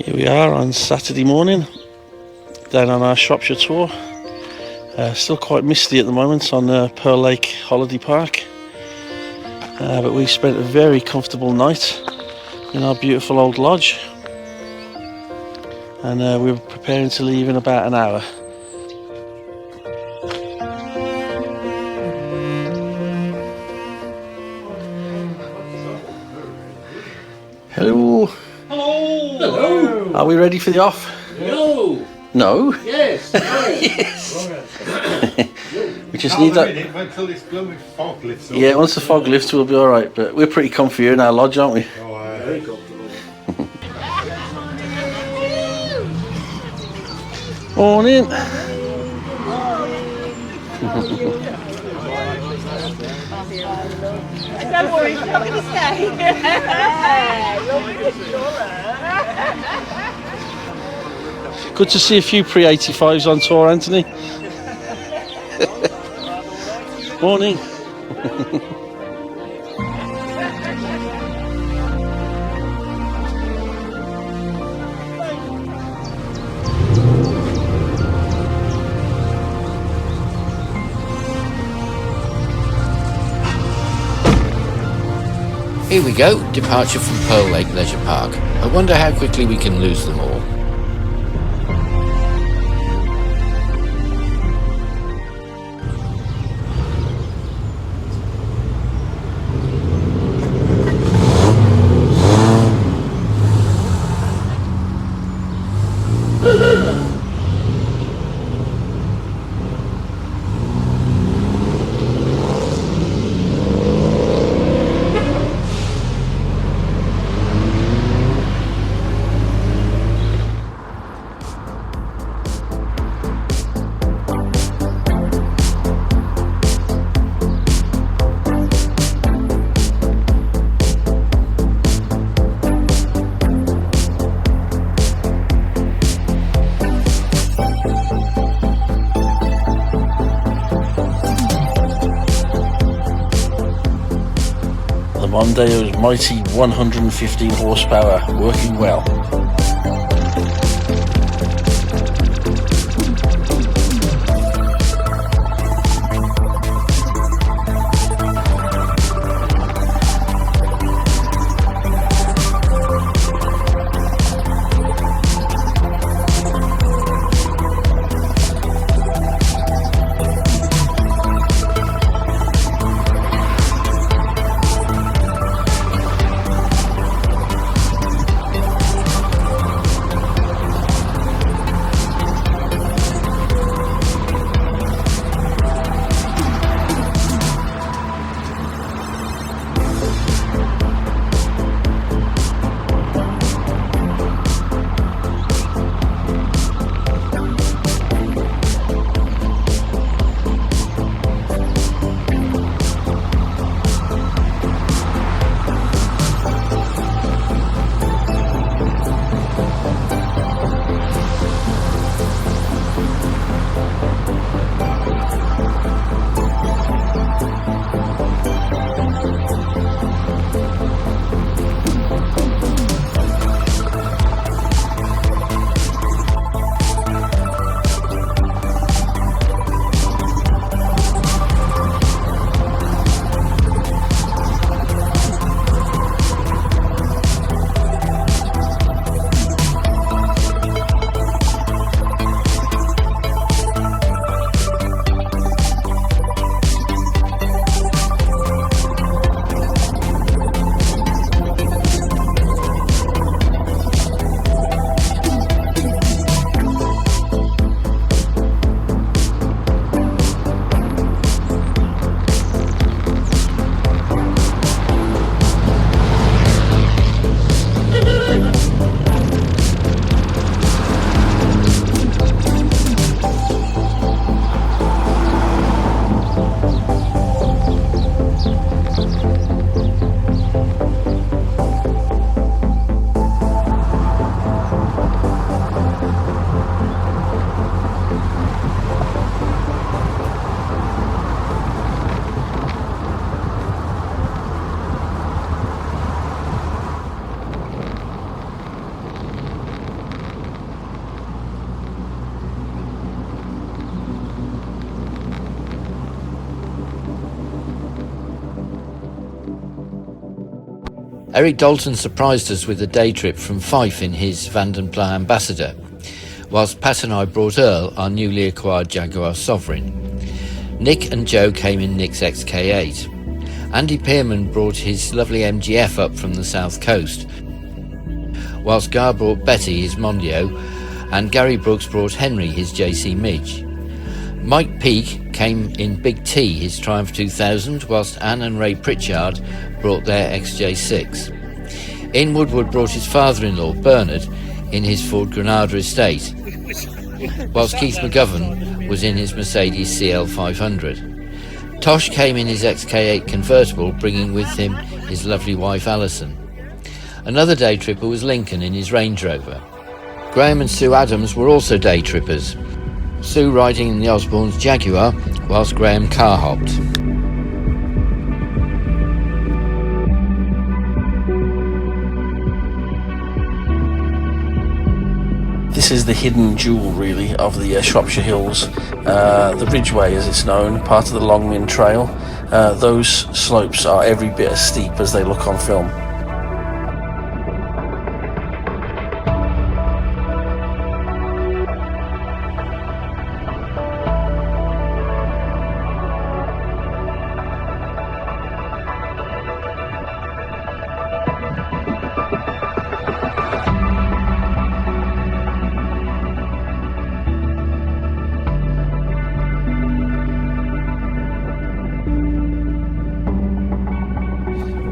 Here we are on Saturday morning, down on our Shropshire tour. Still quite misty at the moment on Pearl Lake Holiday Park, but we spent a very comfortable night in our beautiful old lodge, and we're preparing to leave in about an hour. Hello. Hello. Hello. Are we ready for the off? No. No? Yes. Yes. We just need that. Until this blooming fog lifts up. Yeah, once the fog lifts we'll be alright, but we're pretty comfy here in our lodge, aren't we? Very comfortable. Morning. Don't worry, you're not going to stay. Good to see a few pre-85s on tour, Anthony. Morning. Here we go, departure from Pearl Lake Leisure Park. I wonder how quickly we can lose them all. Mondeo's mighty 115 horsepower, working well. Eric Dalton surprised us with a day trip from Fife in his Vanden Plas Ambassador, whilst Pat and I brought Earl, our newly acquired Jaguar Sovereign. Nick and Joe came in Nick's XK8. Andy Pearman brought his lovely MGF up from the south coast, whilst Gar brought Betty his Mondeo, and Gary Brooks brought Henry his JC Midge. Mike Peake came in Big T his Triumph 2000, whilst Anne and Ray Pritchard brought their XJ6. Ian Woodward brought his father-in-law, Bernard, in his Ford Granada estate, whilst Keith McGovern was in his Mercedes CL500. Tosh came in his XK8 convertible, bringing with him his lovely wife Alison. Another day tripper was Lincoln in his Range Rover. Graham and Sue Adams were also day trippers, Sue riding in the Osborne's Jaguar, whilst Graham car hopped. This is the hidden jewel, really, of the Shropshire Hills. The Ridgeway, as it's known, part of the Mynd Trail. Those slopes are every bit as steep as they look on film.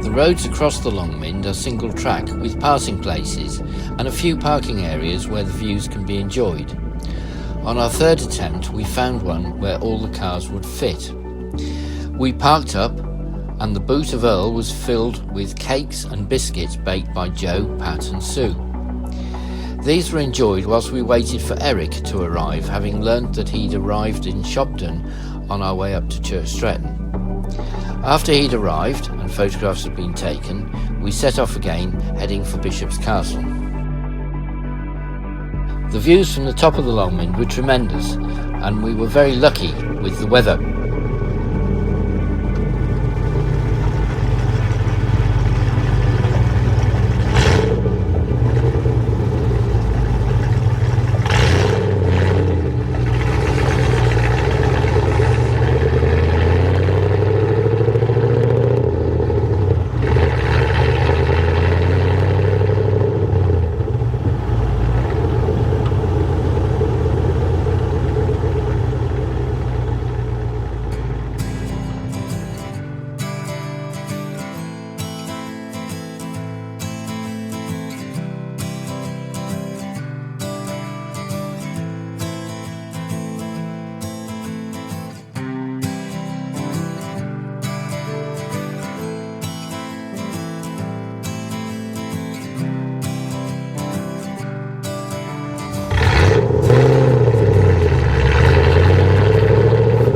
The roads across the Mynd are single track with passing places and a few parking areas where the views can be enjoyed. On our third attempt we found one where all the cars would fit. We parked up and the boot of Earl was filled with cakes and biscuits baked by Joe, Pat and Sue. These were enjoyed whilst we waited for Eric to arrive, having learnt that he'd arrived in Shobdon on our way up to Church Stretton. After he'd arrived and photographs had been taken, we set off again, heading for Bishop's Castle. The views from the top of the Mynd were tremendous, and we were very lucky with the weather.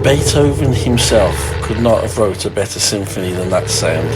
Beethoven himself could not have wrote a better symphony than that sound.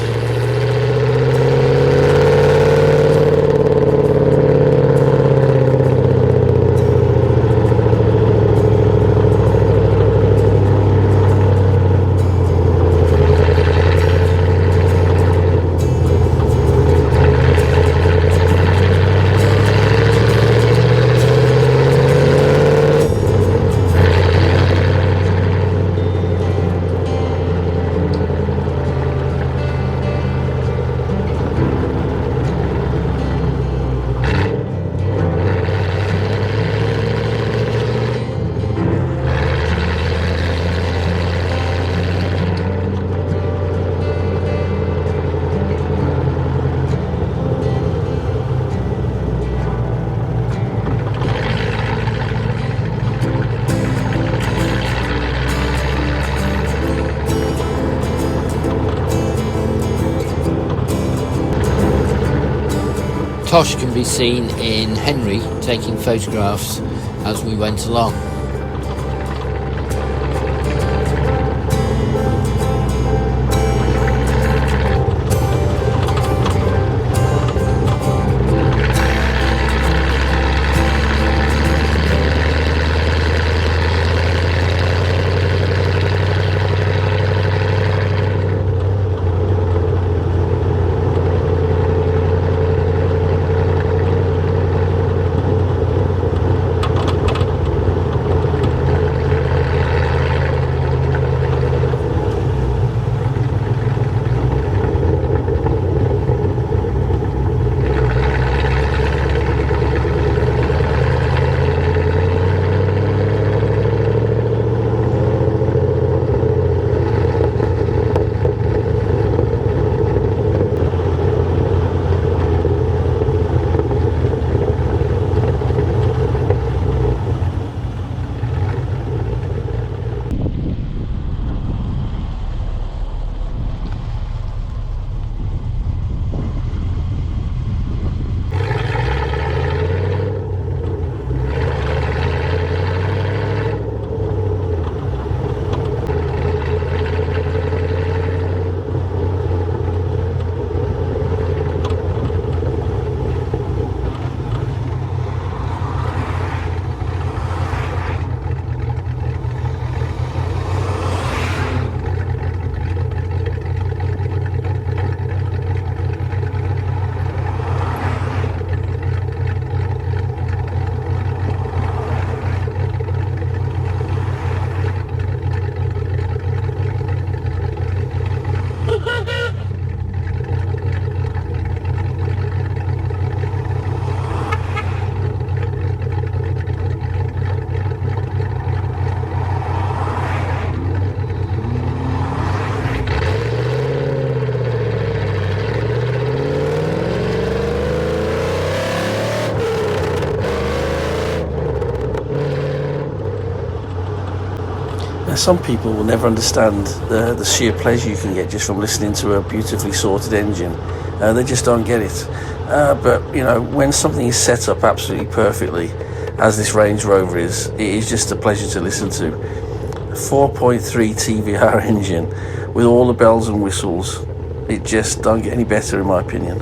Tosh can be seen in Henry taking photographs as we went along. Some people will never understand the sheer pleasure you can get just from listening to a beautifully sorted engine. They just don't get it. But you know, when something is set up absolutely perfectly, as this Range Rover is, it is just a pleasure to listen to. 4.3 TVR engine with all the bells and whistles. It just don't get any better in my opinion.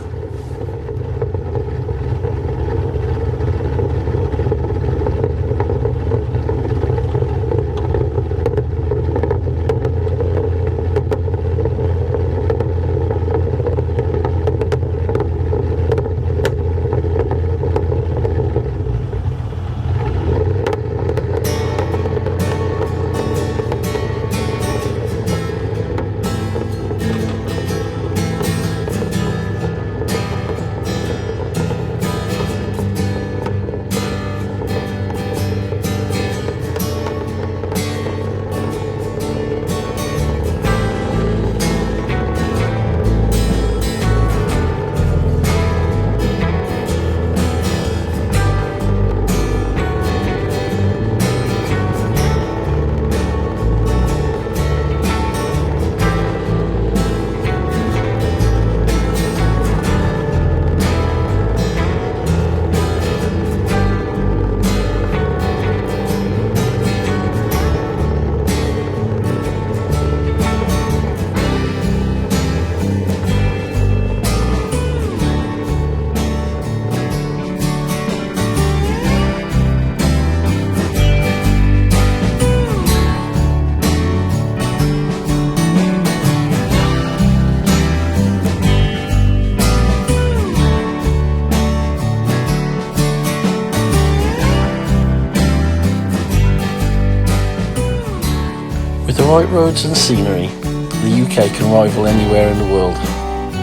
With the right roads and scenery, the UK can rival anywhere in the world.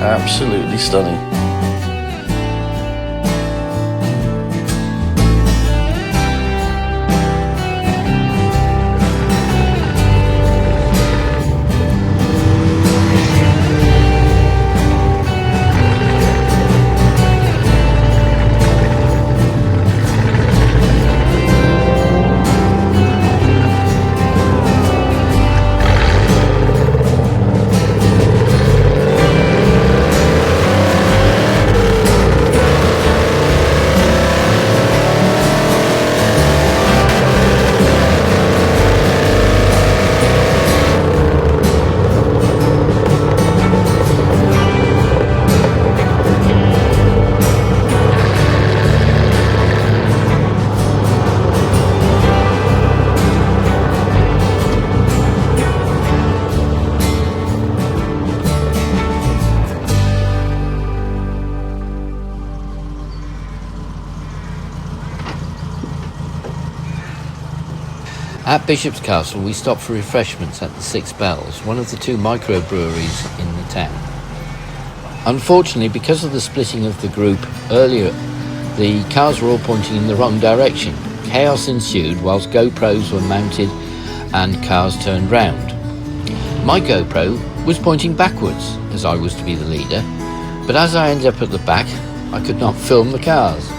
Absolutely stunning. At Bishop's Castle, we stopped for refreshments at the Six Bells, one of the two microbreweries in the town. Unfortunately, because of the splitting of the group earlier, the cars were all pointing in the wrong direction. Chaos ensued whilst GoPros were mounted and cars turned round. My GoPro was pointing backwards, as I was to be the leader, but as I ended up at the back, I could not film the cars.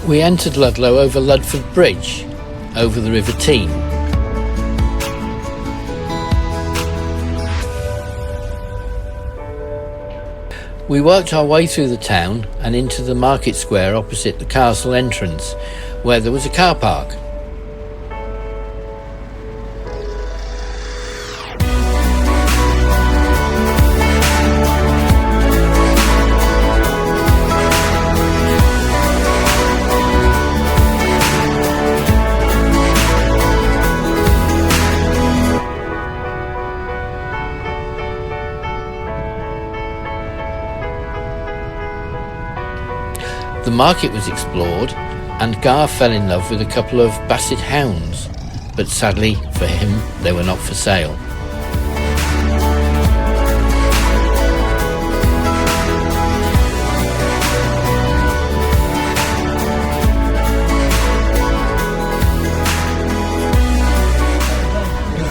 We entered Ludlow over Ludford Bridge, over the River Team. We worked our way through the town and into the market square opposite the castle entrance, where there was a car park. The market was explored, and Gar fell in love with a couple of Basset hounds, but sadly for him they were not for sale.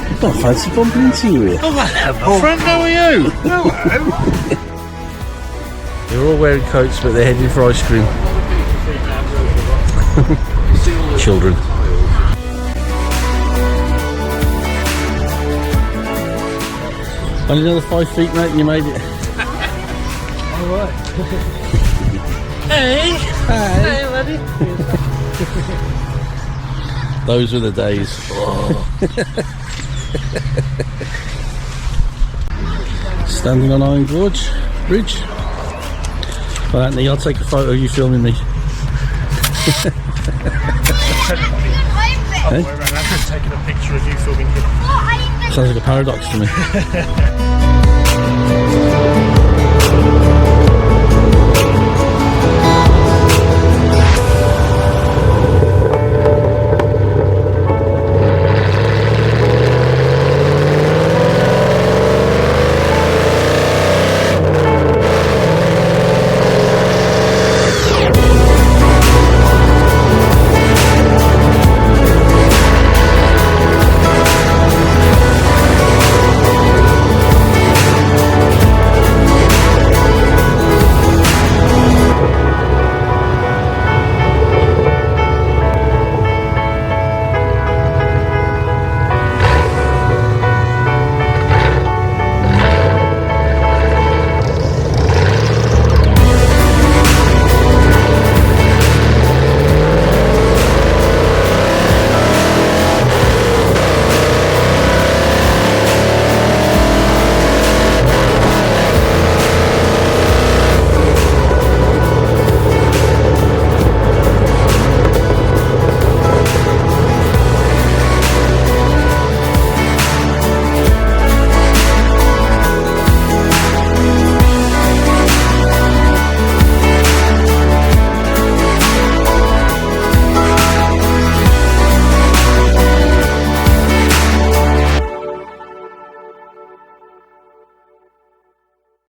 I don't fancy bumping into you here. Oh, hello, friend, how are you? Hello. They're all wearing coats, but they're heading for ice cream. Children. Only another 5 feet, mate, and you made it. Alright. Hey! Hey, buddy. Those were the days. Standing on Ironbridge. Well, Anthony, I'll take a photo of you filming me. I'm taking a picture of you filming him. Sounds like a paradox to me.